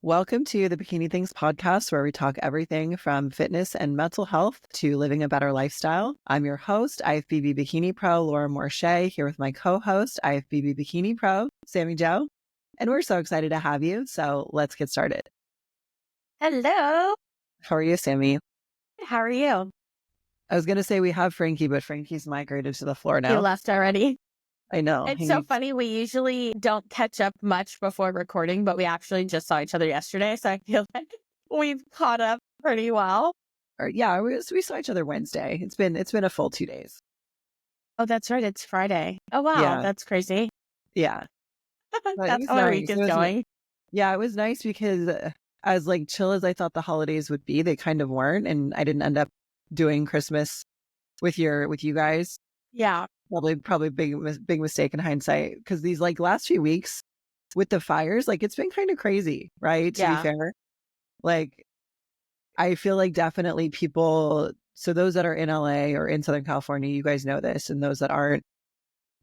Welcome to the Bikini Things podcast, where we talk everything from fitness and mental health to living a better lifestyle. I'm your host, IFBB Bikini Pro, Moore-Shay, here with my co-host, IFBB Bikini Pro, Sammy Joe. And we're so excited to have you. So let's get started. Hello. How are you, Sammy? How are you? I was going to say we have Frankie, but Frankie's migrated to the floor now. He left already. I know. It's so funny. We usually don't catch up much before recording, but we actually just saw each other yesterday. So I feel like we've caught up pretty well. Yeah, we saw each other Wednesday. It's been a full 2 days. Oh, that's right. It's Friday. Oh, wow. Yeah. That's crazy. Yeah. That's how our week is going. Yeah, it was nice because as like chill as I thought the holidays would be, they kind of weren't. And I didn't end up doing Christmas with you guys. Yeah. Probably big mistake in hindsight, because these like last few weeks with the fires, like it's been kind of crazy, right? To be fair, like I feel like definitely people. So those that are in LA or in Southern California, you guys know this, and those that aren't,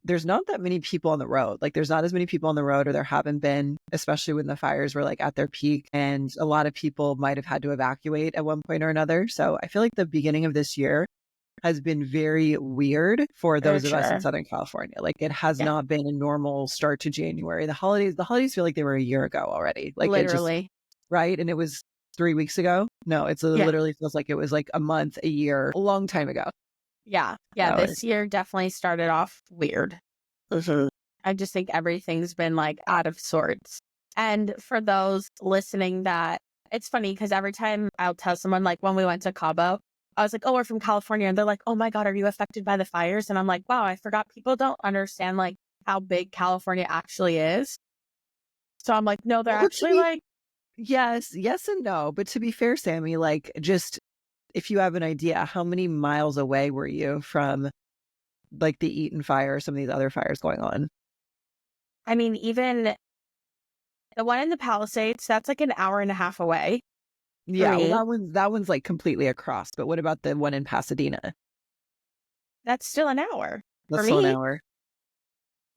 there's not that many people on the road. Like there's not as many people on the road, or there haven't been, especially when the fires were like at their peak, and a lot of people might have had to evacuate at one point or another. So I feel like the beginning of this year has been very weird for those of us in Southern California. Like it has not been a normal start to January. The holidays feel like they were a year ago already. Like literally. Right? And it was 3 weeks ago. No, it's literally feels like it was like a month, a year, a long time ago. Yeah. Yeah. This year definitely started off weird. I just think everything's been like out of sorts. And for those listening, that it's funny because every time I'll tell someone, like when we went to Cabo, I was like, oh, we're from California. And they're like, oh my God, are you affected by the fires? And I'm like, wow, I forgot people don't understand like how big California actually is. So I'm like, no, they're actually like. Yes and no. But to be fair, Sammy, like just if you have an idea, how many miles away were you from like the Eaton fire or some of these other fires going on? I mean, even the one in the Palisades, that's like an hour and a half away. Yeah, well, that one's like completely across. But what about the one in Pasadena? That's still an hour. That's still an hour.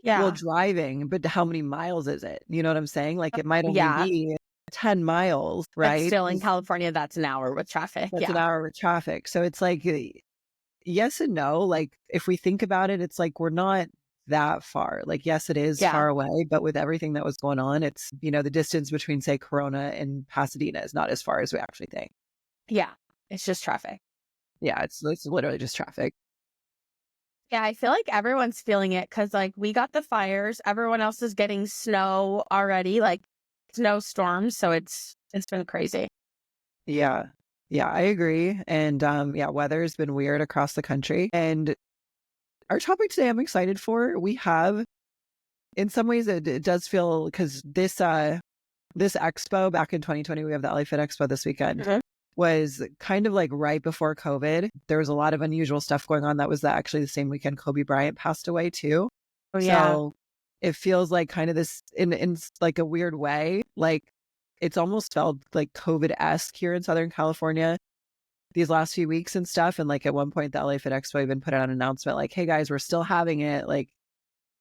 Yeah. Well, driving, but how many miles is it? You know what I'm saying? Like it might only be 10 miles, right? But still in California, that's an hour with traffic. That's an hour with traffic. So it's like yes and no. Like if we think about it, it's like we're not that far. Like, yes, it is far away, but with everything that was going on, it's, the distance between, say, Corona and Pasadena is not as far as we actually think. Yeah. It's just traffic. Yeah. It's literally just traffic. Yeah. I feel like everyone's feeling it because like we got the fires. Everyone else is getting snow already, like snowstorms. So it's been crazy. Yeah. Yeah, I agree. And weather has been weird across the country. And our topic today I'm excited for. We have, in some ways, it does feel, because this expo back in 2020, we have the LA Fit Expo this weekend, was kind of like right before COVID. There was a lot of unusual stuff going on. That was actually the same weekend Kobe Bryant passed away too. Oh, yeah. So it feels like kind of this in like a weird way, like it's almost felt like COVID-esque here in Southern California these last few weeks and stuff. And like at one point, the LA Fit Expo even put out an announcement like, hey guys, we're still having it. Like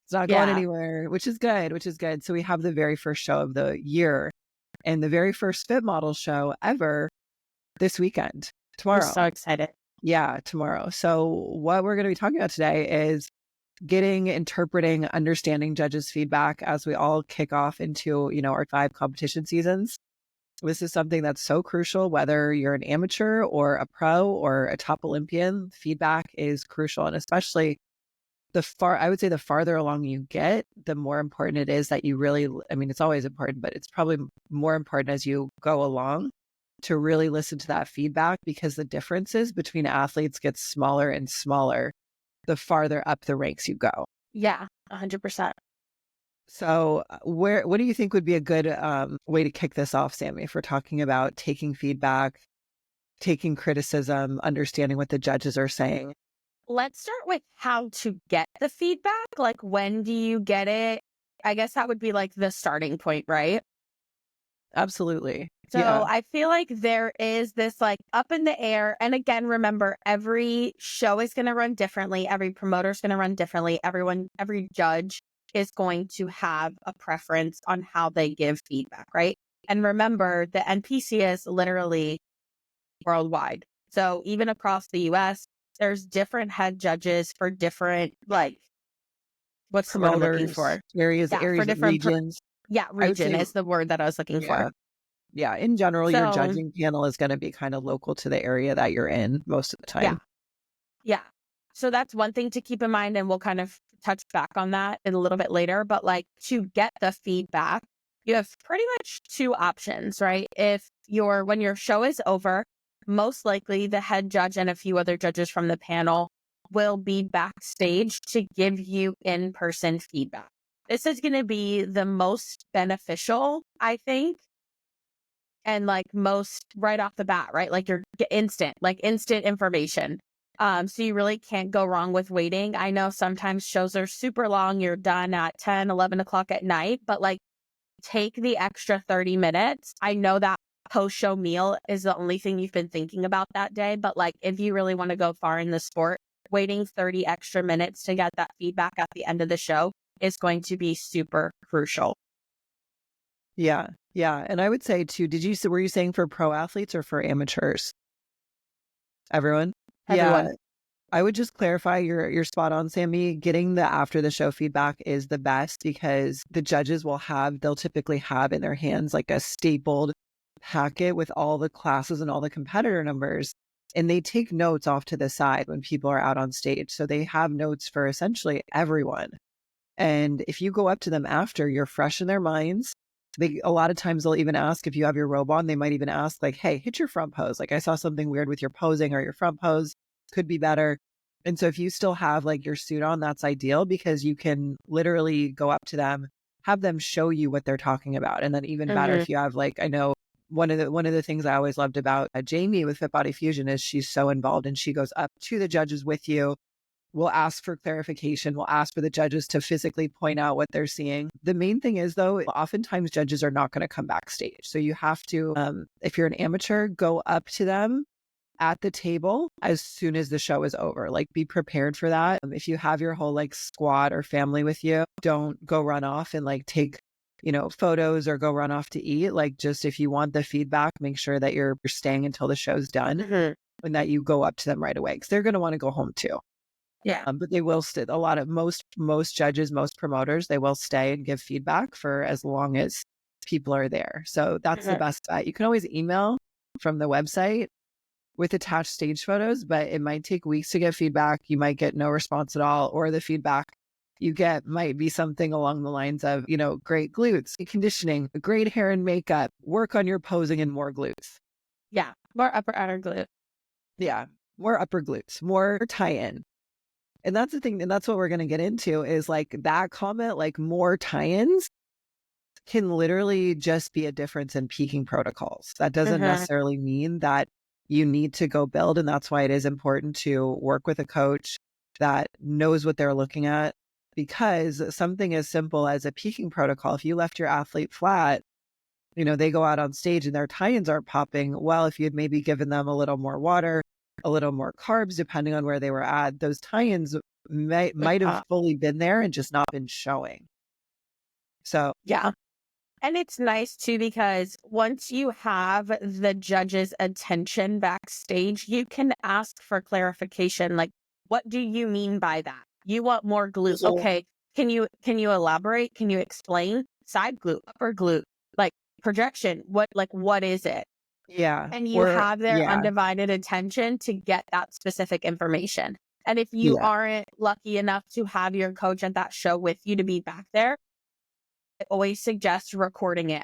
it's not going anywhere, which is good. So we have the very first show of the year and the very first Fit Model show ever this weekend, tomorrow. I'm so excited. Yeah, tomorrow. So what we're going to be talking about today is interpreting, understanding judges' feedback as we all kick off into, our 5 competition seasons. This is something that's so crucial, whether you're an amateur or a pro or a top Olympian. Feedback is crucial. And especially I would say the farther along you get, the more important it is that you really, it's always important, but it's probably more important as you go along to really listen to that feedback, because the differences between athletes gets smaller and smaller the farther up the ranks you go. Yeah, 100%. So what do you think would be a good way to kick this off, Sammy, if we're talking about taking feedback, taking criticism, understanding what the judges are saying? Let's start with how to get the feedback. Like, when do you get it? I guess that would be like the starting point, right? Absolutely. So I feel like there is this like up in the air. And again, remember, every show is going to run differently. Every promoter is going to run differently. Every judge is going to have a preference on how they give feedback, right? And remember, the NPC is literally worldwide. So even across the US, there's different head judges for different, like, what's the word I'm looking for? Areas, For different regions. I would region say, is the word that I was looking for. Yeah. In general, your So, judging panel is going to be kind of local to the area that you're in most of the time. Yeah. So that's one thing to keep in mind, and we'll kind of touch back on that in a little bit later. But like, to get the feedback, you have pretty much two options, right? When your show is over, most likely the head judge and a few other judges from the panel will be backstage to give you in-person feedback. This is going to be the most beneficial, I think, and like most right off the bat, right? Like you're instant information. So you really can't go wrong with waiting. I know sometimes shows are super long. You're done at 10, 11 o'clock at night, but like, take the extra 30 minutes. I know that post-show meal is the only thing you've been thinking about that day, but like, if you really want to go far in the sport, waiting 30 extra minutes to get that feedback at the end of the show is going to be super crucial. Yeah. Yeah. And I would say too, were you saying for pro athletes or for amateurs? Everyone? Yeah. I would just clarify, you're spot on, Sammy. Getting the after the show feedback is the best because the judges they'll typically have in their hands like a stapled packet with all the classes and all the competitor numbers. And they take notes off to the side when people are out on stage. So they have notes for essentially everyone. And if you go up to them after, you're fresh in their minds. A lot of times they'll even ask if you have your robe on, they might even ask like, hey, hit your front pose. Like I saw something weird with your posing or your front pose could be better. And so if you still have like your suit on, that's ideal because you can literally go up to them, have them show you what they're talking about. And then even better if you have like, I know one of the things I always loved about Jamie with Fit Body Fusion is she's so involved and she goes up to the judges with you. We'll ask for clarification. We'll ask for the judges to physically point out what they're seeing. The main thing is, though, oftentimes judges are not going to come backstage. So you have to, if you're an amateur, go up to them at the table as soon as the show is over. Like, be prepared for that. If you have your whole like squad or family with you, don't go run off and like take, photos or go run off to eat. Like, just if you want the feedback, make sure that you're staying until the show's done and that you go up to them right away because they're going to want to go home too. Yeah. But they will stay. Most judges, most promoters, they will stay and give feedback for as long as people are there. So that's the best bet. You can always email from the website with attached stage photos, but it might take weeks to get feedback. You might get no response at all, or the feedback you get might be something along the lines of, great glutes, conditioning, great hair and makeup, work on your posing and more glutes. Yeah. More upper outer glute. Yeah. More upper glutes, more tie-in. And that's the thing, and that's what we're going to get into is like that comment, like more tie-ins can literally just be a difference in peaking protocols. That doesn't necessarily mean that you need to go build. And that's why it is important to work with a coach that knows what they're looking at, because something as simple as a peaking protocol, if you left your athlete flat, they go out on stage and their tie-ins aren't popping. Well, if you had maybe given them a little more water, a little more carbs, depending on where they were at, those tie-ins might have fully been there and just not been showing. So, yeah. And it's nice too, because once you have the judge's attention backstage, you can ask for clarification. Like, what do you mean by that? You want more glute. Okay. Can you elaborate? Can you explain? Side glute, upper glute, like projection. What is it? yeah. And you have their undivided attention to get that specific information. And if you aren't lucky enough to have your coach at that show with you to be back there, I always suggest recording it.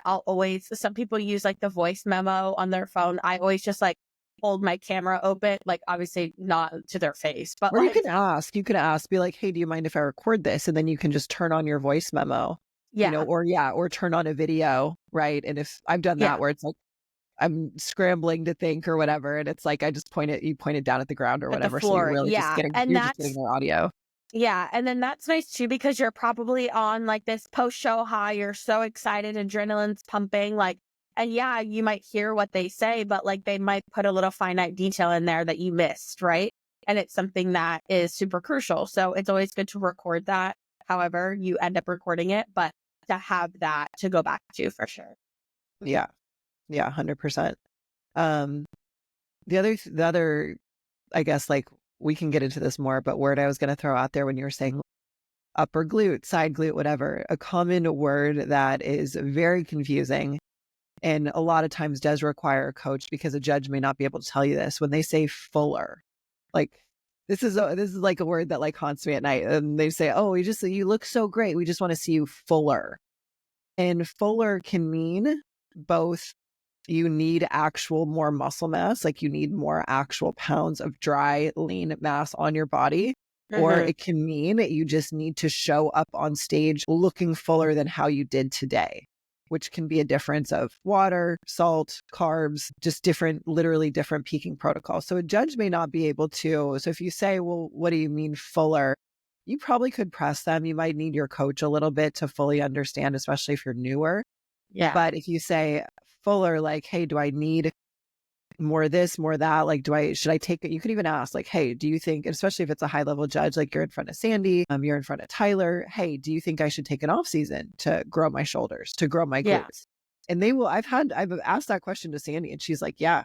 Some people use like the voice memo on their phone. I always just like hold my camera open, like obviously not to their face, but or you can ask, be like, hey, do you mind if I record this? And then you can just turn on your voice memo, or turn on a video. Right. And if I've done that where it's like, I'm scrambling to think or whatever. And it's like, you point it down at the ground or whatever. So you're really just getting their audio. Yeah. And then that's nice too, because you're probably on like this post-show high. You're so excited. Adrenaline's pumping. Like, and you might hear what they say, but like they might put a little finite detail in there that you missed. Right. And it's something that is super crucial. So it's always good to record that. However, you end up recording it, but to have that to go back to for sure. Yeah. Yeah. 100%. The other, I guess, like, we can get into this more, but word I was going to throw out there when you were saying upper glute, side glute, whatever, a common word that is very confusing and a lot of times does require a coach, because a judge may not be able to tell you this. When they say fuller, like, this is like a word that like haunts me at night, and they say, oh, you look so great, we just want to see you fuller. And fuller can mean both you need actual more muscle mass, like you need more actual pounds of dry, lean mass on your body. Or it can mean that you just need to show up on stage looking fuller than how you did today, which can be a difference of water, salt, carbs, just literally different peaking protocols. So a judge may not be able to. So if you say, well, what do you mean fuller? You probably could press them. You might need your coach a little bit to fully understand, especially if you're newer. Yeah. But if you say fuller, like, hey, do I need more of this, more of that? Like, should I take it? You could even ask, like, hey, do you think, especially if it's a high level judge, like you're in front of Sandy, you're in front of Tyler, hey, do you think I should take an off season to grow my shoulders, to grow my glutes? And they will, I've asked that question to Sandy, and she's like, yeah.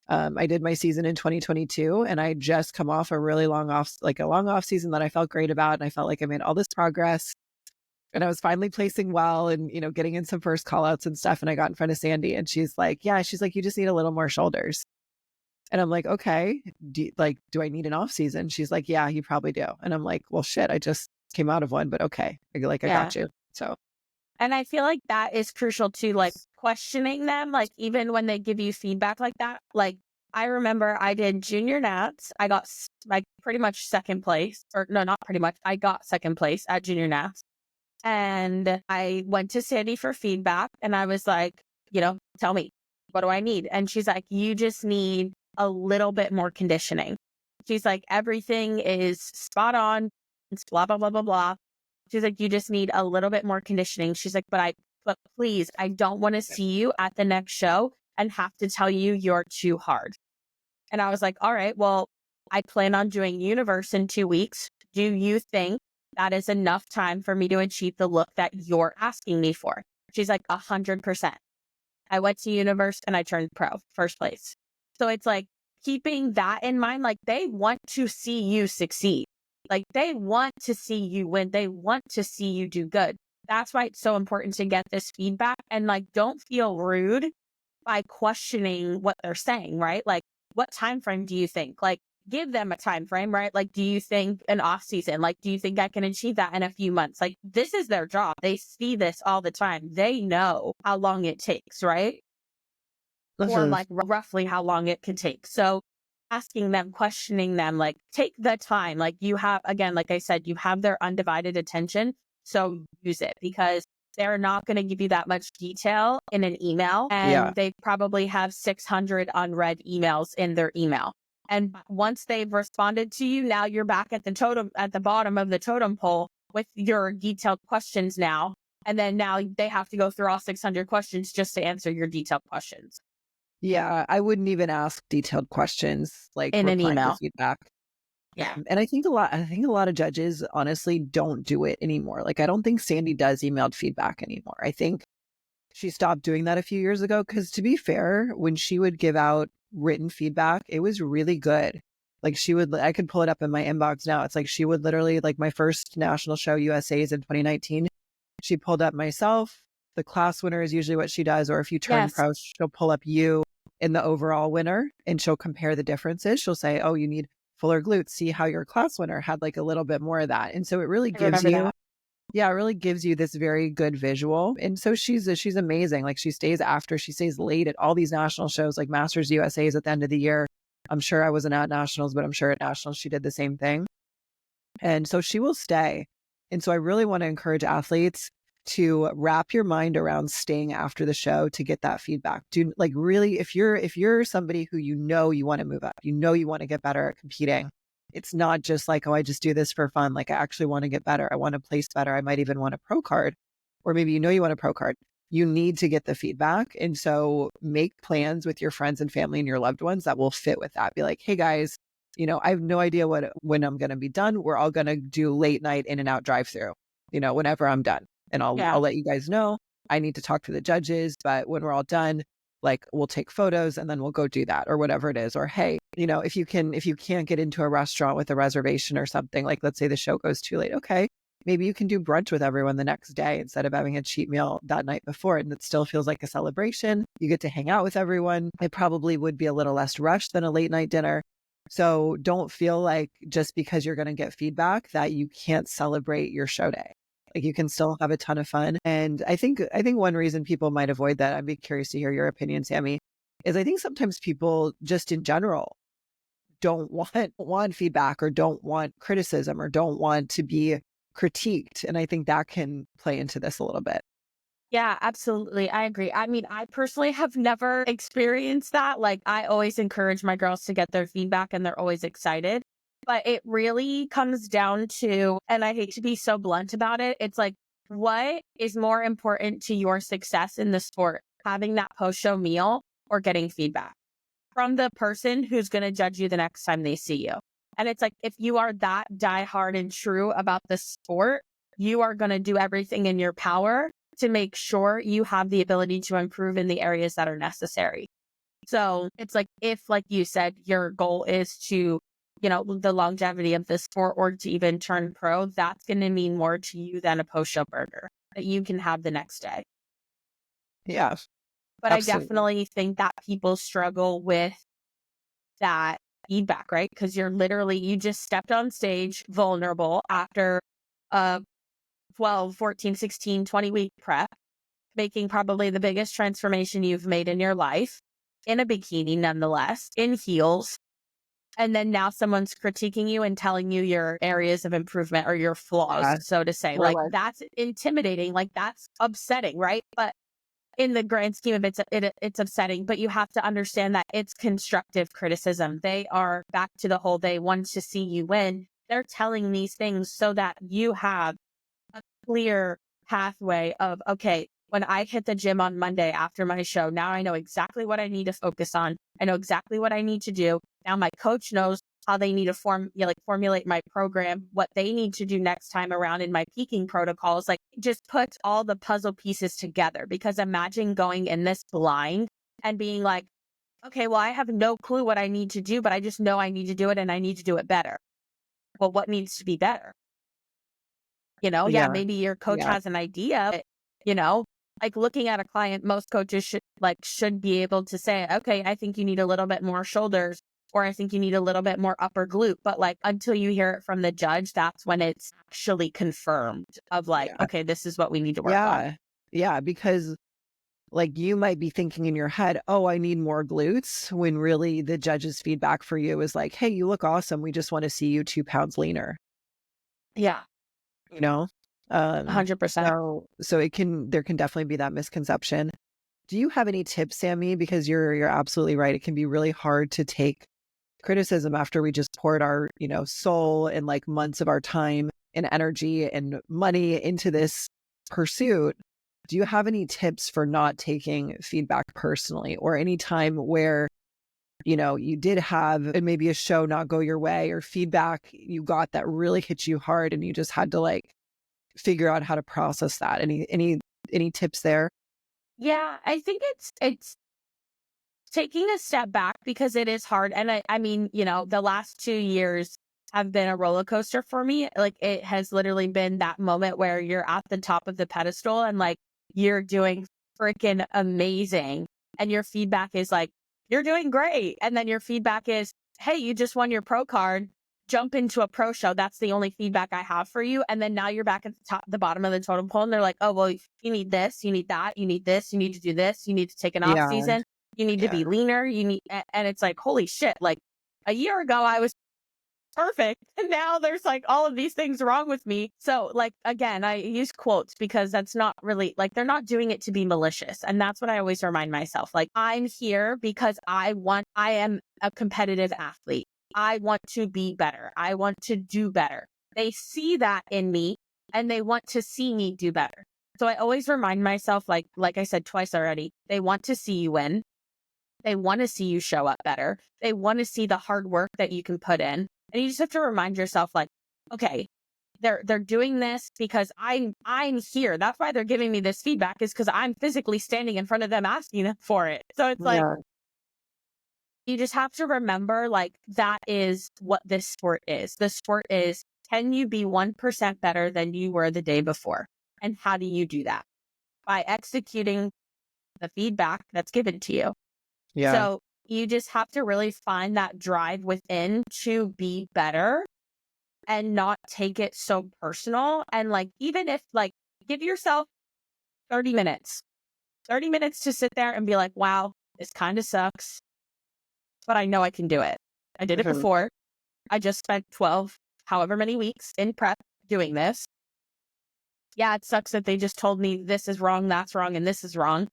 I did my season in 2022, and I just come off a long off season that I felt great about. And I felt like I made all this progress, and I was finally placing well and, getting in some first call outs and stuff. And I got in front of Sandy, and she's like, you just need a little more shoulders. And I'm like, okay, do I need an off season? She's like, yeah, you probably do. And I'm like, well, shit, I just came out of one, but okay. I got you. So. And I feel like that is crucial too, like questioning them, like even when they give you feedback like that. Like, I remember I did junior nats. I got like pretty much second place, or no, not pretty much. I got second place at junior nats. And I went to Sandy for feedback, and I was like, tell me, what do I need? And she's like, you just need a little bit more conditioning. She's like, everything is spot on. It's blah, blah, blah, blah, blah. She's like, you just need a little bit more conditioning. She's like, but please, I don't want to see you at the next show and have to tell you you're too hard. And I was like, all right, well, I plan on doing Universe in 2 weeks. Do you think that is enough time for me to achieve the look that you're asking me for? She's like, 100%. I went to Universe and I turned pro, first place. So it's like keeping that in mind, like they want to see you succeed. Like they want to see you win. They want to see you do good. That's why it's so important to get this feedback, and like, don't feel rude by questioning what they're saying, right? Like, what time frame do you think? Like, give them a time frame, right? Like, do you think an off season? Like, do you think I can achieve that in a few months? Like, this is their job. They see this all the time. They know how long it takes, right? Or like roughly how long it can take. So asking them, questioning them, like take the time. Like you have, again, like I said, you have their undivided attention. So use it, because they're not going to give you that much detail in an email. And they probably have 600 unread emails in their email. And once they've responded to you, now you're back at the bottom of the totem pole with your detailed questions now. And then now they have to go through all 600 questions just to answer your detailed questions. Yeah, I wouldn't even ask detailed questions like in an email. Feedback. Yeah. And I think a lot of judges honestly don't do it anymore. Like, I don't think Sandy does emailed feedback anymore. I think she stopped doing that a few years ago, because to be fair, when she would give out written feedback, it was really good. Like I could pull it up in my inbox now. It's like she would literally, like my first national show, USA's in 2019, she pulled up myself. The class winner is usually what she does. Or if you turn pro, she'll pull up you in the overall winner, and she'll compare the differences. She'll say, oh, you need fuller glutes. See how your class winner had like a little bit more of that. And so it really gives you, it really gives you this very good visual. And so she's amazing. Like she stays late at all these national shows, like Masters USA's at the end of the year. I'm sure I wasn't at nationals, but I'm sure at nationals she did the same thing. And so she will stay. And so I really want to encourage athletes to wrap your mind around staying after the show to get that feedback. Do like really, if you're somebody who you want to move up, you want to get better at competing, it's not just like, oh, I just do this for fun. Like I actually want to get better. I want to place better. I might even want a pro card, or maybe you want a pro card. You need to get the feedback. And so make plans with your friends and family and your loved ones that will fit with that. Be like, hey guys, I have no idea when I'm going to be done. We're all going to do late night in and out drive through, whenever I'm done. And I'll let you guys know. I need to talk to the judges, but when we're all done, like we'll take photos and then we'll go do that or whatever it is. Or, hey, if you can't get into a restaurant with a reservation or something, like let's say the show goes too late. Okay. Maybe you can do brunch with everyone the next day instead of having a cheat meal that night before. And it still feels like a celebration. You get to hang out with everyone. It probably would be a little less rushed than a late night dinner. So don't feel like just because you're going to get feedback that you can't celebrate your show day. Like you can still have a ton of fun. And I think one reason people might avoid that, I'd be curious to hear your opinion, Sammy, is I think sometimes people just in general don't want feedback or don't want criticism or don't want to be critiqued. And I think that can play into this a little bit. Yeah, absolutely. I agree. I mean, I personally have never experienced that. Like, I always encourage my girls to get their feedback and they're always excited. But it really comes down to, and I hate to be so blunt about it, it's like, what is more important to your success in the sport? Having that post-show meal or getting feedback from the person who's going to judge you the next time they see you? And it's like, if you are that diehard and true about the sport, you are going to do everything in your power to make sure you have the ability to improve in the areas that are necessary. So it's like, if, like you said, your goal is to, the longevity of the sport or to even turn pro, that's going to mean more to you than a post-show burger that you can have the next day. Yeah. But Absolutely. I definitely think that people struggle with that feedback, right? Because you just stepped on stage vulnerable after a 12, 14, 16, 20-week prep, making probably the biggest transformation you've made in your life, in a bikini nonetheless, in heels. And then now someone's critiquing you and telling you your areas of improvement or your flaws, so to say. Like, that's intimidating. Like, that's upsetting, right? But in the grand scheme of it's upsetting, but you have to understand that it's constructive criticism. They are back to the whole, they want to see you win. They're telling these things so that you have a clear pathway of, okay, when I hit the gym on Monday after my show, now I know exactly what I need to focus on. I know exactly what I need to do. Now my coach knows how they need to formulate my program, what they need to do next time around in my peaking protocols. Like, just put all the puzzle pieces together, because imagine going in this blind and being like, okay, well, I have no clue what I need to do, but I just know I need to do it and I need to do it better. Well, what needs to be better? Yeah. Maybe your coach has an idea, but, like looking at a client, most coaches should be able to say, okay, I think you need a little bit more shoulders, or I think you need a little bit more upper glute. But like, until you hear it from the judge, that's when it's actually confirmed of like, okay, this is what we need to work on. Yeah. Because like you might be thinking in your head, oh, I need more glutes, when really the judge's feedback for you is like, hey, you look awesome. We just want to see you 2 pounds leaner. Yeah. 100%. So there can definitely be that misconception. Do you have any tips, Sammy? Because you're absolutely right. It can be really hard to take criticism after we just poured our, soul and like months of our time and energy and money into this pursuit. Do you have any tips for not taking feedback personally, or any time where, you did have maybe a show not go your way, or feedback you got that really hit you hard and you just had to like figure out how to process that? Any tips there? Yeah, I think it's taking a step back, because it is hard. And I mean, the last 2 years have been a roller coaster for me. Like, it has literally been that moment where you're at the top of the pedestal and like you're doing freaking amazing. And your feedback is like, you're doing great. And then your feedback is, hey, you just won your pro card. Jump into a pro show. That's the only feedback I have for you. And then now you're back at the bottom of the totem pole. And they're like, oh, well, you need this, you need that, you need this, you need to do this, you need to take an off season. You need to be leaner. And it's like, holy shit. Like, a year ago, I was perfect. And now there's like all of these things wrong with me. So like, again, I use quotes because that's not really like, they're not doing it to be malicious. And that's what I always remind myself. Like, I'm here because I am a competitive athlete. I want to be better. I want to do better. They see that in me and they want to see me do better. So I always remind myself, like I said twice already, they want to see you win. They want to see you show up better. They want to see the hard work that you can put in. And you just have to remind yourself, like, okay, they're doing this because I'm here. That's why they're giving me this feedback, is because I'm physically standing in front of them asking them for it. So it's like, you just have to remember, like, that is what this sport is. The sport is, can you be 1% better than you were the day before? And how do you do that? By executing the feedback that's given to you. Yeah. So you just have to really find that drive within to be better and not take it so personal. And like, even if like, give yourself 30 minutes to sit there and be like, wow, this kind of sucks, but I know I can do it. I did it before. I just spent 12, however many weeks in prep doing this. Yeah, it sucks that they just told me this is wrong, that's wrong, and this is wrong.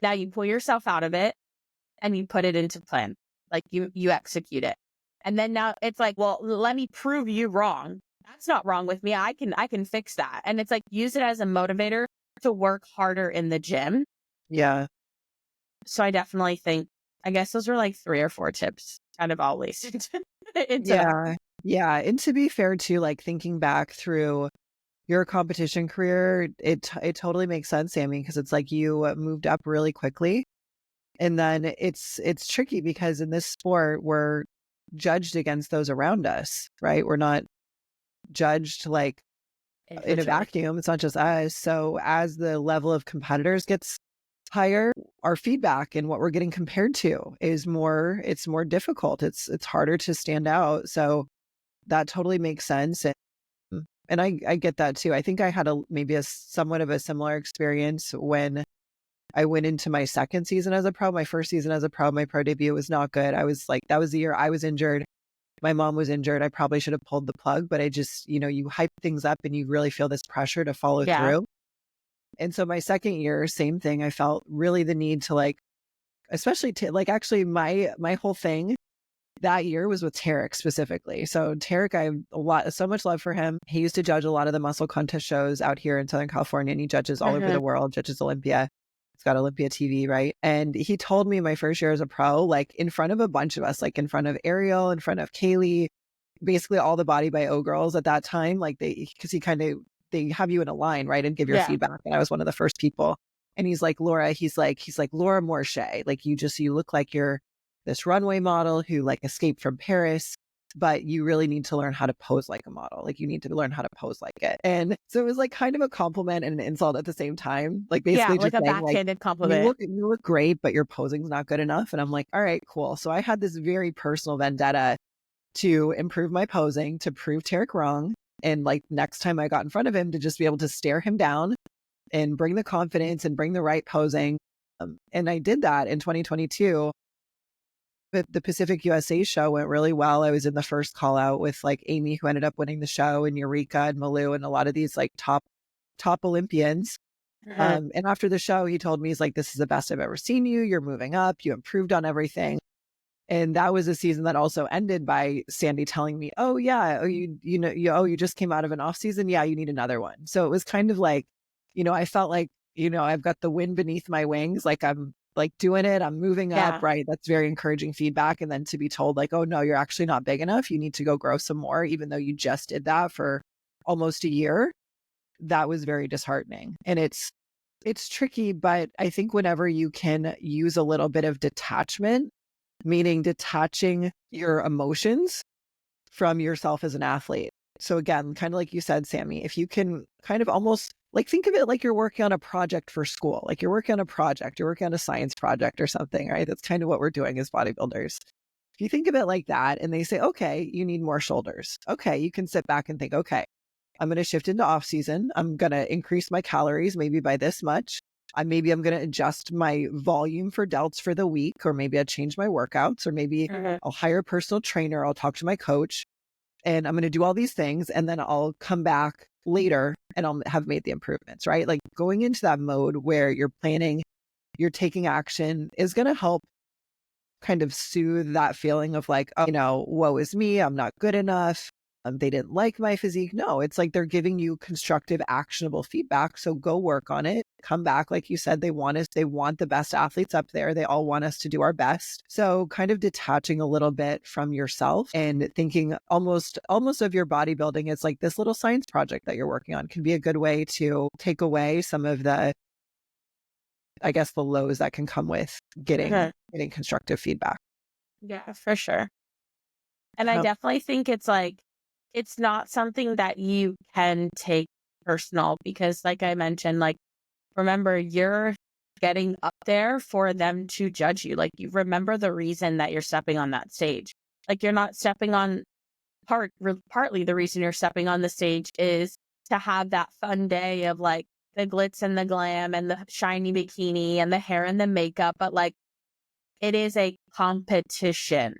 Now you pull yourself out of it and you put it into plan. Like you execute it. And then now it's like, well, let me prove you wrong. That's not wrong with me. I can fix that. And it's like, use it as a motivator to work harder in the gym. Yeah. So I definitely think, I guess those were like 3 or 4 tips kind of always into that. Yeah. And to be fair too, like thinking back through your competition career, it totally makes sense, Sammy, because it's like you moved up really quickly. And then it's tricky because in this sport, we're judged against those around us, right? We're not judged like in a vacuum. It's not just us. So as the level of competitors gets higher, our feedback and what we're getting compared to is more difficult. It's harder to stand out. So that totally makes sense. And I get that too. I think I had maybe a somewhat of a similar experience when I went into my second season as a pro. My first season as a pro, my pro debut was not good. I was like, that was the year I was injured. My mom was injured. I probably should have pulled the plug, but I just, you hype things up and you really feel this pressure to follow through. And so my second year, same thing. I felt really the need to like, especially to like, actually my whole thing that year was with Tarek specifically. So Tarek, I have so much love for him. He used to judge a lot of the muscle contest shows out here in Southern California, and he judges all over the world, judges Olympia. He's got Olympia TV, right? And he told me my first year as a pro, like in front of a bunch of us, like in front of Ariel, in front of Kaylee, basically all the Body by O girls at that time, like because they have you in a line, right? And give your feedback. And I was one of the first people. And he's like, Laura, he's like, Laura Moore-Shay, like you look like you're this runway model who like escaped from Paris, but you really need to learn how to pose like a model. Like you need to learn how to pose like it. And so it was like kind of a compliment and an insult at the same time. Like basically like just a saying backhanded like, compliment. You look great, but your posing's not good enough. And I'm like, all right, cool. So I had this very personal vendetta to improve my posing, to prove Tarek wrong. And like next time I got in front of him, to just be able to stare him down and bring the confidence and bring the right posing. And I did that in 2022. But the Pacific USA show went really well. I was in the first call out with like Amy, who ended up winning the show, and Eureka and Malou and a lot of these like top Olympians. And after the show, he told me, he's like, this is the best I've ever seen you. You're moving up. You improved on everything. And that was a season that also ended by Sandy telling me, oh yeah, you just came out of an off season. Yeah, you need another one. So it was kind of like, I felt like, I've got the wind beneath my wings. Like I'm like doing it. I'm moving up, right? That's very encouraging feedback. And then to be told like, oh no, you're actually not big enough. You need to go grow some more, even though you just did that for almost a year. That was very disheartening. And it's tricky, but I think whenever you can use a little bit of detachment, meaning detaching your emotions from yourself as an athlete. So again, kind of like you said, Sammy, if you can kind of almost like think of it like you're working on a project for school, like you're working on a science project or something, right? That's kind of what we're doing as bodybuilders. If you think of it like that and they say, okay, you need more shoulders. Okay, you can sit back and think, okay, I'm going to shift into off season. I'm going to increase my calories maybe by this much. Maybe I'm going to adjust my volume for delts for the week, or maybe I'll change my workouts, or maybe I'll hire a personal trainer. I'll talk to my coach, and I'm going to do all these things. And then I'll come back later and I'll have made the improvements, right? Like going into that mode where you're planning, you're taking action is going to help kind of soothe that feeling of like, oh, woe is me. I'm not good enough. they didn't like my physique. No, it's like they're giving you constructive, actionable feedback. So go work on it. Come back. Like you said, they want the best athletes up there. They all want us to do our best. So kind of detaching a little bit from yourself and thinking almost of your bodybuilding as like this little science project that you're working on can be a good way to take away some of the, I guess, the lows that can come with getting constructive feedback. Yeah, for sure. And I definitely think it's like, it's not something that you can take personal because like I mentioned, like, remember you're getting up there for them to judge you. Like you remember the reason that you're stepping on that stage. Like you're not stepping on partly the reason you're stepping on the stage is to have that fun day of like the glitz and the glam and the shiny bikini and the hair and the makeup. But like it is a competition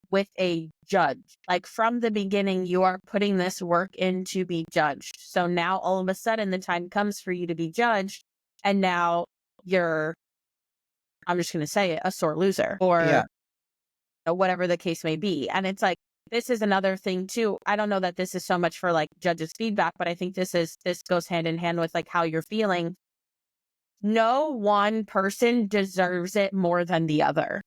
with a judge. Like from the beginning, you are putting this work in to be judged. So now all of a sudden the time comes for you to be judged. And now you're, I'm just going to say it, a sore loser or whatever the case may be. And it's like, this is another thing too. I don't know that this is so much for like judges' feedback, but I think this goes hand in hand with like how you're feeling. No one person deserves it more than the other.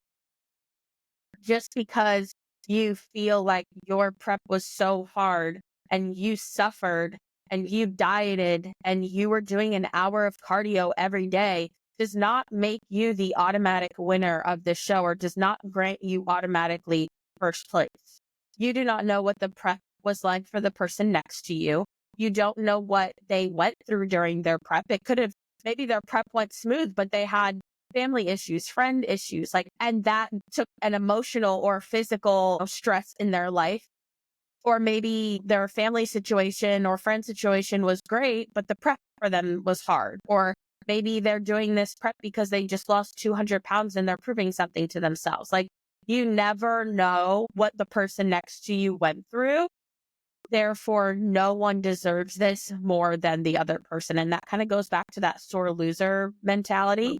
Just because you feel like your prep was so hard and you suffered and you dieted and you were doing an hour of cardio every day does not make you the automatic winner of the show or does not grant you automatically first place. You do not know what the prep was like for the person next to you. You don't know what they went through during their prep. It could have, maybe their prep went smooth, but they had family issues, friend issues, like, and that took an emotional or physical stress in their life. Or maybe their family situation or friend situation was great, but the prep for them was hard. Or maybe they're doing this prep because they just lost 200 pounds and they're proving something to themselves. Like, you never know what the person next to you went through. Therefore, no one deserves this more than the other person. And that kind of goes back to that sore loser mentality.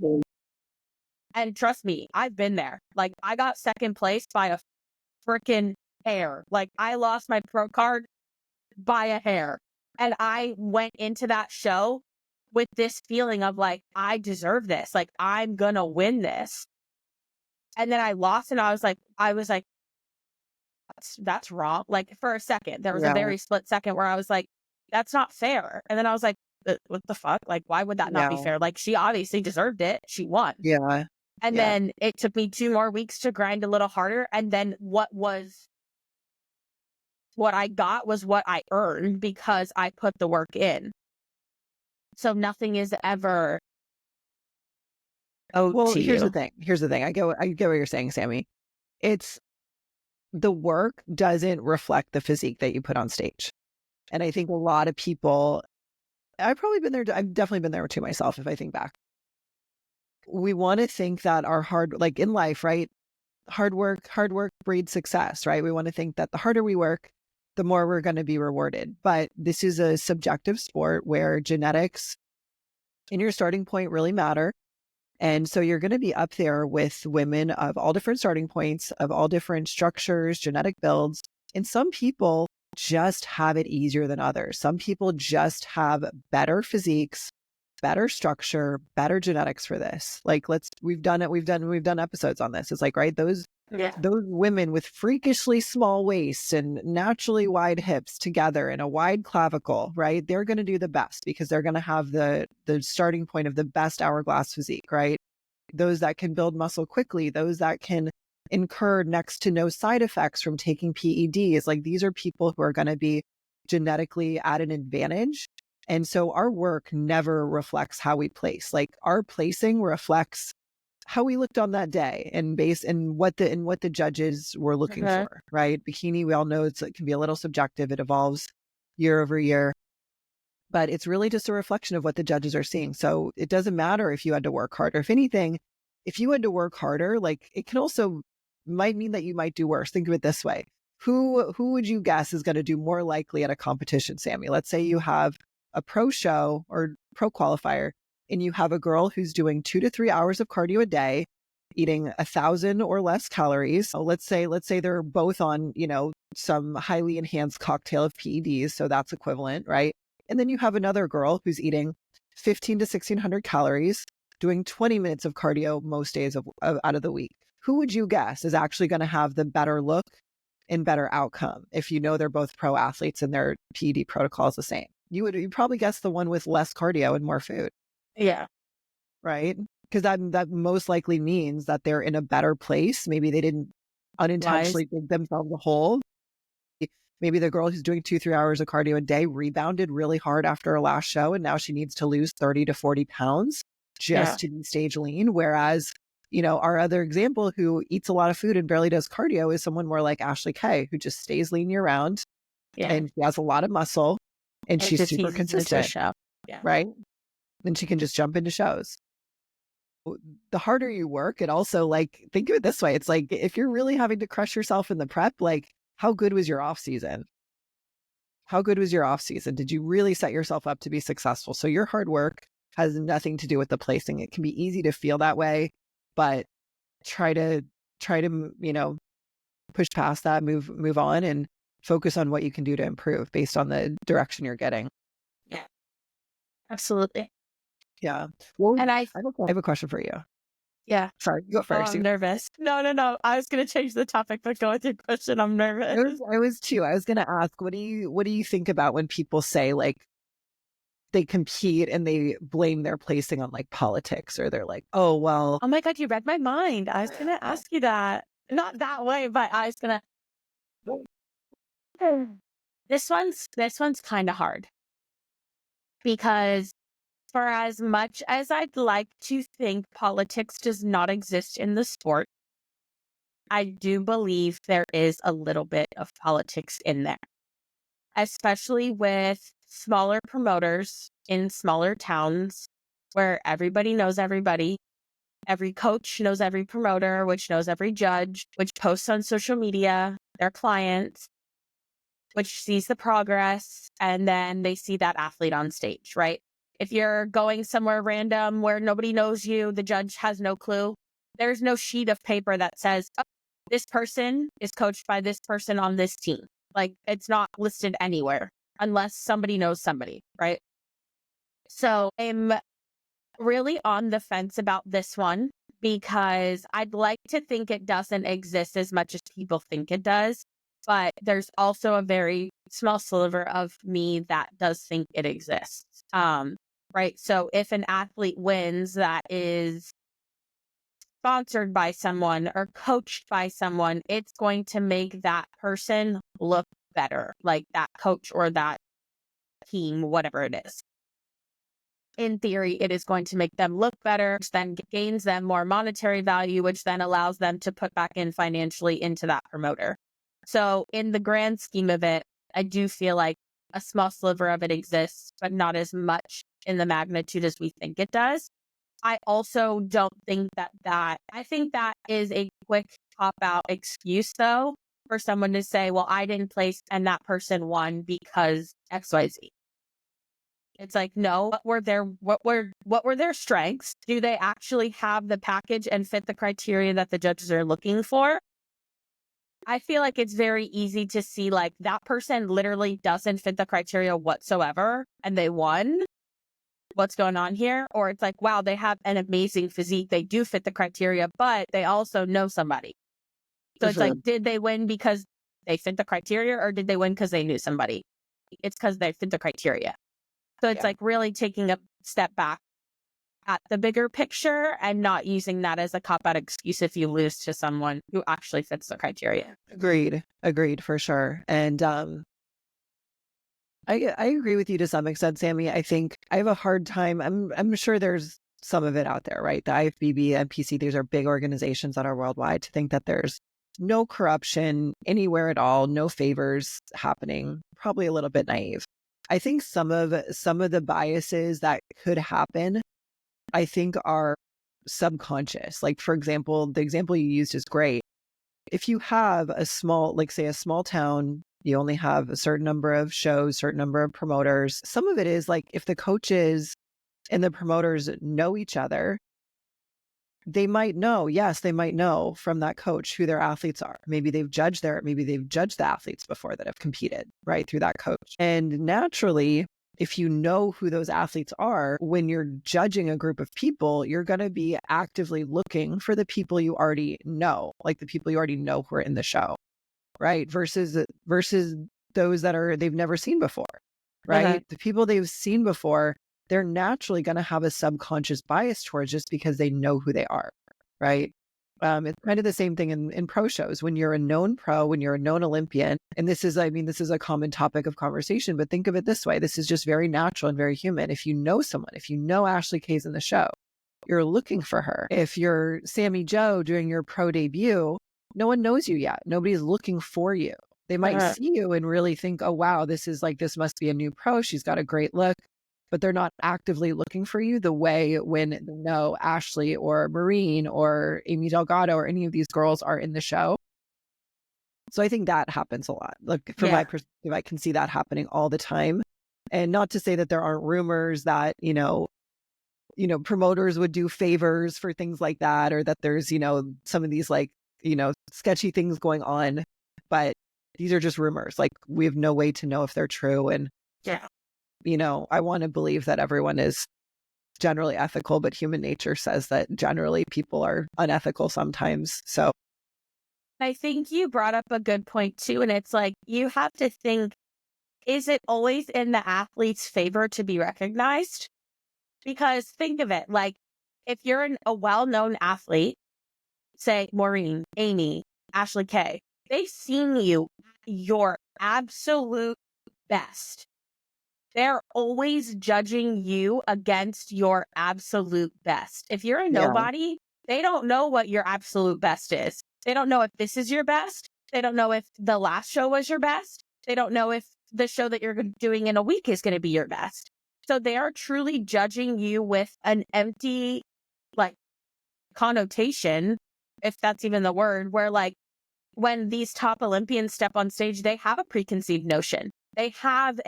And trust me, I've been there. Like, I got second place by a freaking hair. Like, I lost my pro card by a hair. And I went into that show with this feeling of like, I deserve this. Like, I'm gonna win this. And then I lost and I was like, that's wrong. Like for a second, there was a very split second where I was like, that's not fair. And then I was like, what the fuck? Like, why would that not be fair? Like, she obviously deserved it. She won. Yeah. And then it took me 2 more weeks to grind a little harder. And then what I got was what I earned because I put the work in. So nothing is ever here's the thing. I get what you're saying, Sammy. It's the work doesn't reflect the physique that you put on stage. And I think a lot of people, I've definitely been there too myself if I think back. We want to think that our like in life, right? Hard work breeds success, right? We want to think that the harder we work, the more we're going to be rewarded. But this is a subjective sport where genetics and your starting point really matter. And so you're going to be up there with women of all different starting points, of all different structures, genetic builds. And some people just have it easier than others. Some people just have better physiques, better structure, better genetics for this. Like we've done episodes on this. It's like, right, those women with freakishly small waists and naturally wide hips together and a wide clavicle, right? They're going to do the best because they're going to have the starting point of the best hourglass physique, right? Those that can build muscle quickly, those that can incur next to no side effects from taking PEDs. Like these are people who are going to be genetically at an advantage. And so our work never reflects how we place. Like our placing reflects how we looked on that day and what the judges were looking for, right? Bikini, we all know it can be a little subjective. It evolves year over year, but it's really just a reflection of what the judges are seeing. So it doesn't matter if you had to work harder. If anything, if you had to work harder, like it can also might mean that you might do worse. Think of it this way. Who would you guess is going to do more likely at a competition, Sammy? Let's say you have a pro show or pro qualifier and you have a girl who's doing 2 to 3 hours of cardio a day eating 1,000 or less calories. So let's say they're both on, some highly enhanced cocktail of PEDs. So that's equivalent, right? And then you have another girl who's eating 15 to 1,600 calories, doing 20 minutes of cardio most days out of the week. Who would you guess is actually going to have the better look and better outcome if they're both pro athletes and their PED protocol is the same? You'd probably guess the one with less cardio and more food. Yeah. Right? Because that most likely means that they're in a better place. Maybe they didn't unintentionally dig themselves a hole. Maybe the girl who's doing 2-3 hours of cardio a day rebounded really hard after her last show, and now she needs to lose 30 to 40 pounds just to be stage lean. Whereas, our other example who eats a lot of food and barely does cardio is someone more like Ashley Kay, who just stays lean year round. Yeah. And she has a lot of muscle and she's super consistent. Yeah. Right? And she can just jump into shows. The harder you work, it also think of it this way. It's like, if you're really having to crush yourself in the prep, how good was your off season? How good was your off season? Did you really set yourself up to be successful? So your hard work has nothing to do with the placing. It can be easy to feel that way, but try to, push past that, move on and focus on what you can do to improve based on the direction you're getting. Yeah, absolutely. Yeah. Well, and I have a question for you. Yeah. Sorry, go first. I'm nervous. No. I was going to change the topic, but go with your question. I'm nervous. I was too. I was going to ask, what do you think about when people say they compete and they blame their placing on politics, or they're like, oh, well. Oh my God, you read my mind. I was going to ask you that. Not that way, but I was going to. This one's kind of hard, because for as much as I'd like to think politics does not exist in the sport, I do believe there is a little bit of politics in there, especially with smaller promoters in smaller towns where everybody knows everybody. Every coach knows every promoter, which knows every judge, which posts on social media, their clients, which sees the progress, and then they see that athlete on stage, right? If you're going somewhere random where nobody knows you, the judge has no clue, there's no sheet of paper that says, oh, this person is coached by this person on this team. It's not listed anywhere unless somebody knows somebody, right? So I'm really on the fence about this one, because I'd like to think it doesn't exist as much as people think it does. But there's also a very small sliver of me that does think it exists. Right. So if an athlete wins that is sponsored by someone or coached by someone, it's going to make that person look better, like that coach or that team, whatever it is. In theory, it is going to make them look better, which then gains them more monetary value, which then allows them to put back in financially into that promoter. So in the grand scheme of it, I do feel like a small sliver of it exists, but not as much in the magnitude as we think it does. I also don't think I think that is a quick cop-out excuse, though, for someone to say, well, I didn't place and that person won because XYZ. It's like, no, what were their strengths? Do they actually have the package and fit the criteria that the judges are looking for? I feel like it's very easy to see that person literally doesn't fit the criteria whatsoever and they won. What's going on here? Or it's like, wow, they have an amazing physique. They do fit the criteria, but they also know somebody. So it's like, did they win because they fit the criteria, or did they win because they knew somebody? It's because they fit the criteria. So it's really taking a step back at the bigger picture and not using that as a cop-out excuse if you lose to someone who actually fits the criteria. Agreed for sure. And I agree with you to some extent, Sammy. I think I have a hard time. I'm sure there's some of it out there, right? The IFBB, NPC, these are big organizations that are worldwide. To think that there's no corruption anywhere at all, no favors happening, probably a little bit naive. I think some of the biases that could happen, I think, are subconscious. For example, the example you used is great. If you have a small, say a small town, you only have a certain number of shows, certain number of promoters. Some of it is if the coaches and the promoters know each other, they might know, yes, they might know from that coach who their athletes are. Maybe they've judged the athletes before that have competed, right, through that coach. And naturally, if you know who those athletes are, when you're judging a group of people, you're going to be actively looking for the people you already know, like the people you already know who are in the show, right? Versus those that they've never seen before, right? The people they've seen before, they're naturally going to have a subconscious bias towards just because they know who they are, right? It's kind of the same thing in pro shows. When you're a known pro, when you're a known Olympian, and this is a common topic of conversation, but think of it this way. This is just very natural and very human. If you know someone, if you know Ashley Kay's in the show, you're looking for her. If you're Sammy Joe doing your pro debut, no one knows you yet. Nobody's looking for you. They might see you and really think, oh, wow, this must be a new pro. She's got a great look. But they're not actively looking for you the way when they know Ashley or Maureen or Amy Delgado or any of these girls are in the show. So I think that happens a lot. Look, from my perspective, I can see that happening all the time. And not to say that there aren't rumors that, promoters would do favors for things like that, or that there's, some of these sketchy things going on. But these are just rumors. Like, we have no way to know if they're true. And I want to believe that everyone is generally ethical, but human nature says that generally people are unethical sometimes. So I think you brought up a good point too. And it's like, you have to think, is it always in the athlete's favor to be recognized? Because think of it, like, if you're a well-known athlete, say Maureen, Amy, Ashley Kay, they've seen you your absolute best. They're always judging you against your absolute best. If you're a nobody, they don't know what your absolute best is. They don't know if this is your best. They don't know if the last show was your best. They don't know if the show that you're doing in a week is going to be your best. So they are truly judging you with an empty, connotation, if that's even the word, where when these top Olympians step on stage, they have a preconceived notion. They have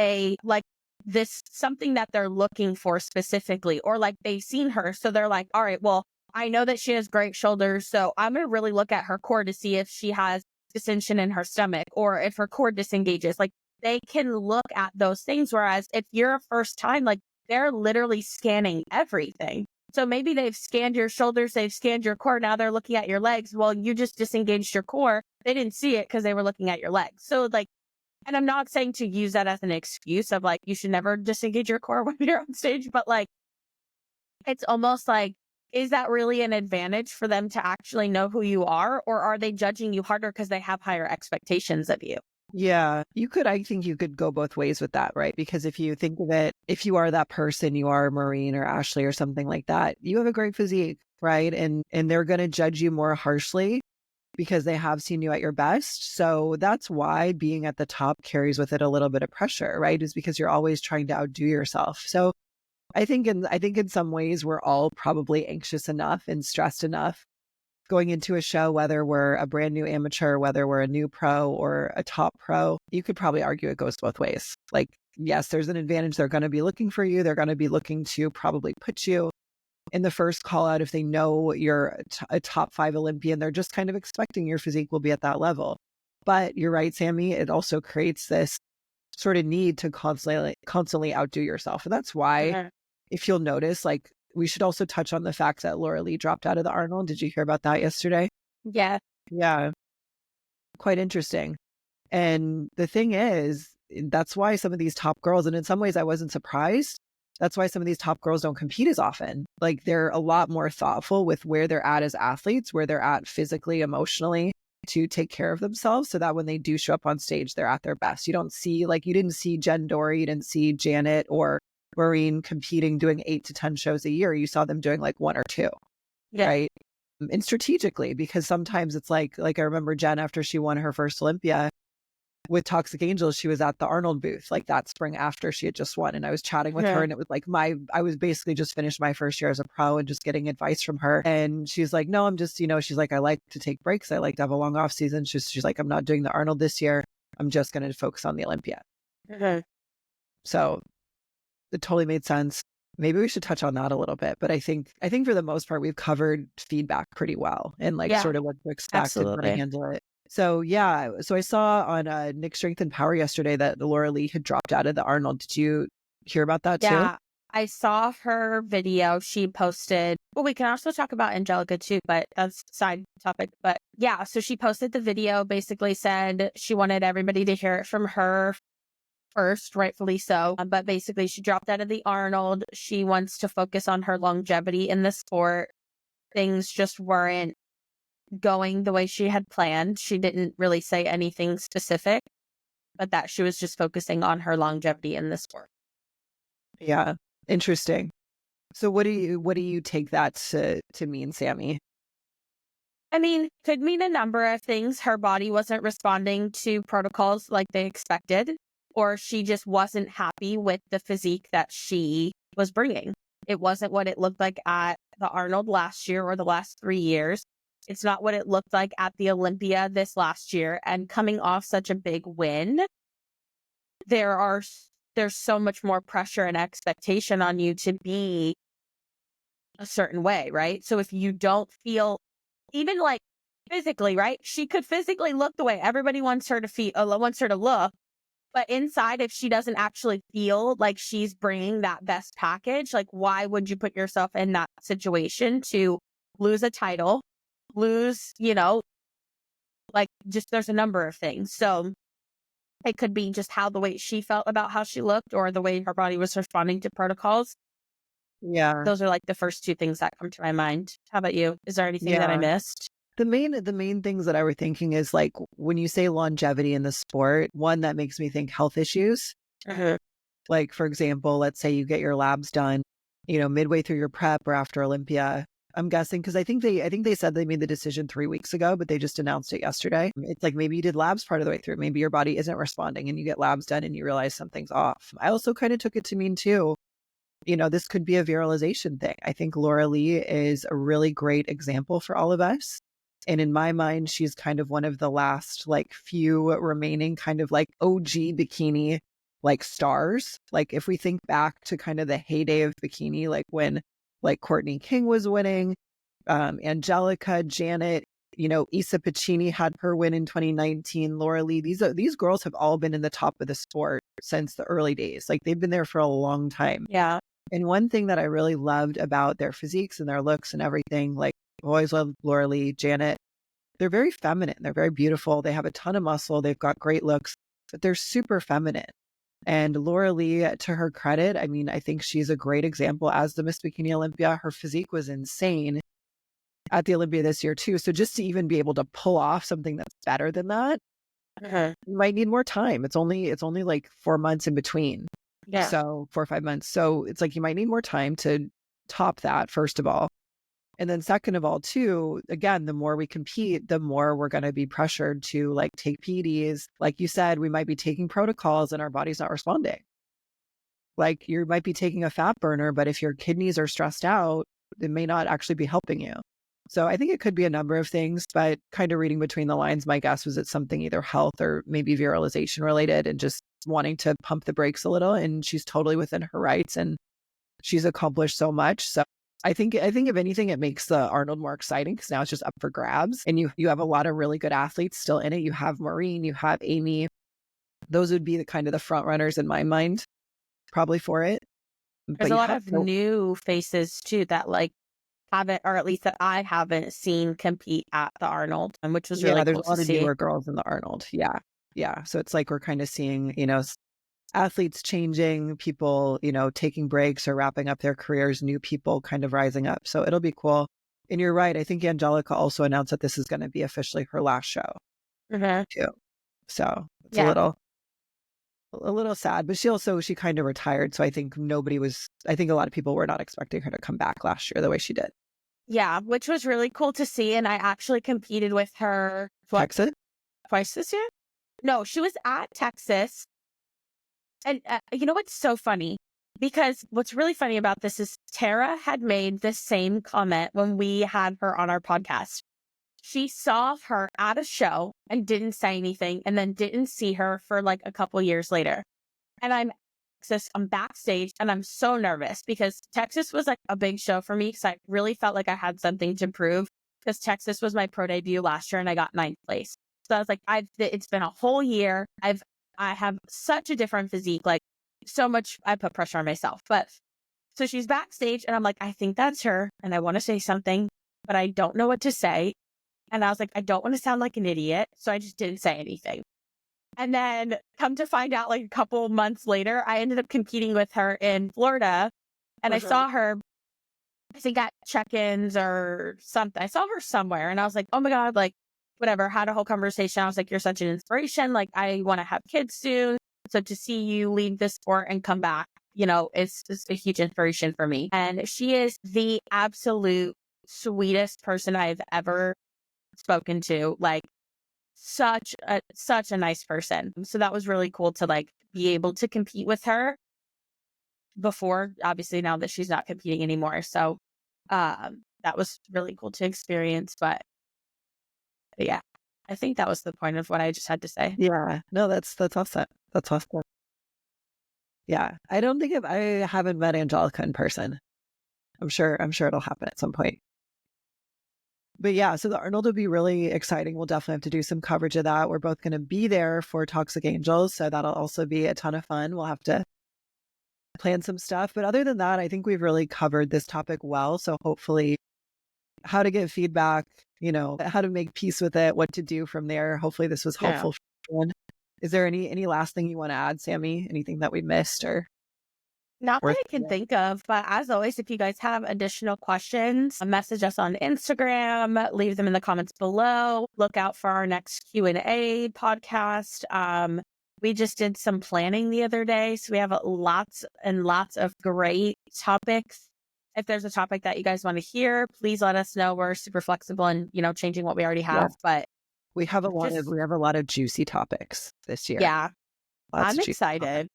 this something that they're looking for specifically, or they've seen her. So they're like, all right, well, I know that she has great shoulders. So I'm going to really look at her core to see if she has distension in her stomach or if her core disengages. They can look at those things. Whereas if you're a first time, they're literally scanning everything. So maybe they've scanned your shoulders, they've scanned your core. Now they're looking at your legs. Well, you just disengaged your core. They didn't see it because they were looking at your legs. So and I'm not saying to use that as an excuse of you should never disengage your core when you're on stage, but it's almost is that really an advantage for them to actually know who you are? Or are they judging you harder because they have higher expectations of you? Yeah, I think you could go both ways with that, right? Because if you think of it, if you are that person, you are Maureen or Ashley or something like that, you have a great physique, right? And they're going to judge you more harshly because they have seen you at your best. So that's why being at the top carries with it a little bit of pressure, right? Is because you're always trying to outdo yourself. So I think in some ways we're all probably anxious enough and stressed enough going into a show, whether we're a brand new amateur, whether we're a new pro or a top pro. You could probably argue it goes both ways. Yes, there's an advantage. They're going to be looking for you. They're going to be looking to probably put you in the first call out. If they know you're a top 5 Olympian, they're just kind of expecting your physique will be at that level. But you're right, Sammy, it also creates this sort of need to constantly outdo yourself. And that's why, if you'll notice, we should also touch on the fact that Lauralie dropped out of the Arnold. Did you hear about that yesterday? Yeah. Yeah. Quite interesting. And the thing is, that's why some of these top girls, and in some ways I wasn't surprised, that's why some of these top girls don't compete as often. They're a lot more thoughtful with where they're at as athletes, where they're at physically, emotionally, to take care of themselves so that when they do show up on stage, they're at their best. You don't see, you didn't see Jen Dory, you didn't see Janet or Maureen competing, doing 8 to 10 shows a year. You saw them doing 1 or 2, right? And strategically, because sometimes it's like I remember Jen, after she won her first Olympia with Toxic Angels, she was at the Arnold booth that spring after she had just won. And I was chatting with her, and it was I was basically just finished my first year as a pro and just getting advice from her. And she's like, no, I'm just, she's like, I like to take breaks. I like to have a long off season. She's like, I'm not doing the Arnold this year. I'm just going to focus on the Olympia. So it totally made sense. maybe we should touch on that a little bit. But I think for the most part, we've covered feedback pretty well and like sort of what to expect and how to handle it. So yeah, so I saw on Nick Strength and Power yesterday that Lauralie had dropped out of the Arnold. Did you hear about that too? Yeah, I saw her video she posted. Well, we can also talk about Angelica too, but that's side topic. But yeah, so she posted the video, basically said she wanted everybody to hear it from her first, rightfully so. But basically she dropped out of the Arnold. She wants to focus on her longevity in the sport. Things just weren't going the way she had planned. She didn't really say anything specific, but that she was just focusing on her longevity in the sport. Yeah. Interesting. So what do you take that to mean, Sammy? I mean, could mean a number of things. Her body wasn't responding to protocols like they expected, or she just wasn't happy with the physique that she was bringing. It wasn't what it looked like at the Arnold last year or the last 3 years. It's not what it looked like at the Olympia this last year. And coming off such a big win, there's so much more pressure and expectation on you to be a certain way, right? So if you don't feel even like physically, right? She could physically look the way everybody wants her to look, but inside, if she doesn't actually feel like she's bringing that best package, like why would you put yourself in that situation to lose a title, lose, like just there's a number of things. So it could be just how the way she felt about how she looked or the way her body was responding to protocols. Yeah. Those are like the first two things that come to my mind. How about you? Is there anything that I missed? The main things that I were thinking is like when you say longevity in the sport, one that makes me think health issues. Like, for example, let's say you get your labs done, midway through your prep or after Olympia. I'm guessing because I think they said they made the decision 3 weeks ago, but they just announced it yesterday. It's like maybe you did labs part of the way through. Maybe your body isn't responding and you get labs done and you realize something's off. I also kind of took it to mean too, this could be a viralization thing. I think Lauralie is a really great example for all of us. And in my mind, she's kind of one of the last like few remaining kind of like OG bikini like stars. Like if we think back to kind of the heyday of bikini, like when like Courtney King was winning, Angelica, Janet, Issa Piccini had her win in 2019, Lauralie. These girls have all been in the top of the sport since the early days. Like they've been there for a long time. Yeah. And one thing that I really loved about their physiques and their looks and everything, like I've always loved Lauralie, Janet. They're very feminine. They're very beautiful. They have a ton of muscle. They've got great looks, but they're super feminine. And Lauralie, to her credit, I mean, I think she's a great example as the Miss Bikini Olympia. Her physique was insane at the Olympia this year too. So just to even be able to pull off something that's better than that, you might need more time. It's only like 4 months in between. Yeah. So 4 or 5 months. So it's like you might need more time to top that, first of all. And then second of all, too, again, the more we compete, the more we're going to be pressured to like take PEDs. Like you said, we might be taking protocols and our body's not responding. Like you might be taking a fat burner, but if your kidneys are stressed out, it may not actually be helping you. So I think it could be a number of things, but kind of reading between the lines, my guess was it's something either health or maybe viralization related and just wanting to pump the brakes a little. And she's totally within her rights and she's accomplished so much. So I think if anything, it makes the Arnold more exciting because now it's just up for grabs. And you have a lot of really good athletes still in it. You have Maureen, you have Amy. Those would be the kind of the front runners in my mind, probably for it. There's a lot of new faces too that like haven't, or at least that I haven't seen compete at the Arnold, and which was really cool to see. There's a lot of newer girls in the Arnold. Yeah. So it's like we're kind of seeing, athletes changing, people, taking breaks or wrapping up their careers, new people kind of rising up. So it'll be cool. And you're right. I think Angelica also announced that this is going to be officially her last show too. So it's a little sad, but she kind of retired. So I think I think a lot of people were not expecting her to come back last year the way she did. Yeah, which was really cool to see. And I actually competed with her Texas? Twice this year? No, she was at Texas. And you know what's so funny? Because what's really funny about this is Tara had made the same comment when we had her on our podcast. She saw her at a show and didn't say anything and then didn't see her for like a couple years later. And I'm Texas. I'm backstage and I'm so nervous because Texas was like a big show for me because I really felt like I had something to prove because Texas was my pro debut last year and I got 9th place. So I was like, it's been a whole year. I have such a different physique, like so much, I put pressure on myself. But so she's backstage and I'm like, I think that's her. And I want to say something, but I don't know what to say. And I was like, I don't want to sound like an idiot. So I just didn't say anything. And then come to find out, like a couple months later, I ended up competing with her in Florida. And I saw her, I think at check-ins or something. I saw her somewhere and I was like, oh my God, like whatever, had a whole conversation. I was like, you're such an inspiration. Like I want to have kids soon. So to see you leave this sport and come back, it's a huge inspiration for me. And she is the absolute sweetest person I've ever spoken to. Like such a nice person. So that was really cool to like be able to compete with her before, obviously now that she's not competing anymore. So that was really cool to experience. But yeah, I think that was the point of what I just had to say. Yeah, no, that's awesome. That's awesome. Yeah, I don't think I haven't met Angelica in person. I'm sure it'll happen at some point. But yeah, so the Arnold will be really exciting. We'll definitely have to do some coverage of that. We're both going to be there for Toxic Angels, so that'll also be a ton of fun. We'll have to plan some stuff. But other than that, I think we've really covered this topic well. So hopefully how to get feedback, how to make peace with it, what to do from there. Hopefully this was helpful for everyone. Is there any last thing you want to add, Sammy? Anything that we missed or? Not that I can think of, but as always, if you guys have additional questions, message us on Instagram, leave them in the comments below. Look out for our next Q&A podcast. We just did some planning the other day, so we have lots and lots of great topics. If there's a topic that you guys want to hear, please let us know. We're super flexible and, changing what we already have, but we have a lot of juicy topics this year. Yeah. I'm excited.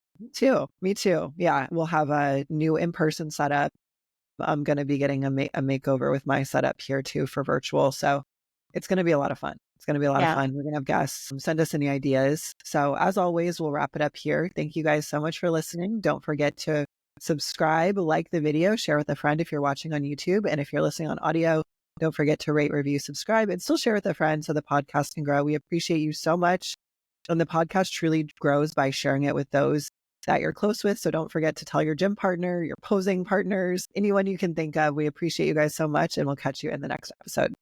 Me too. Yeah. We'll have a new in-person setup. I'm going to be getting a makeover with my setup here too for virtual. So it's going to be a lot of fun. We're going to have guests. Send us any ideas. So as always, we'll wrap it up here. Thank you guys so much for listening. Don't forget to subscribe, like the video, share with a friend if you're watching on YouTube. And if you're listening on audio, don't forget to rate, review, subscribe, and still share with a friend so the podcast can grow. We appreciate you so much. And the podcast truly grows by sharing it with those that you're close with. So don't forget to tell your gym partner, your posing partners, anyone you can think of. We appreciate you guys so much, and we'll catch you in the next episode.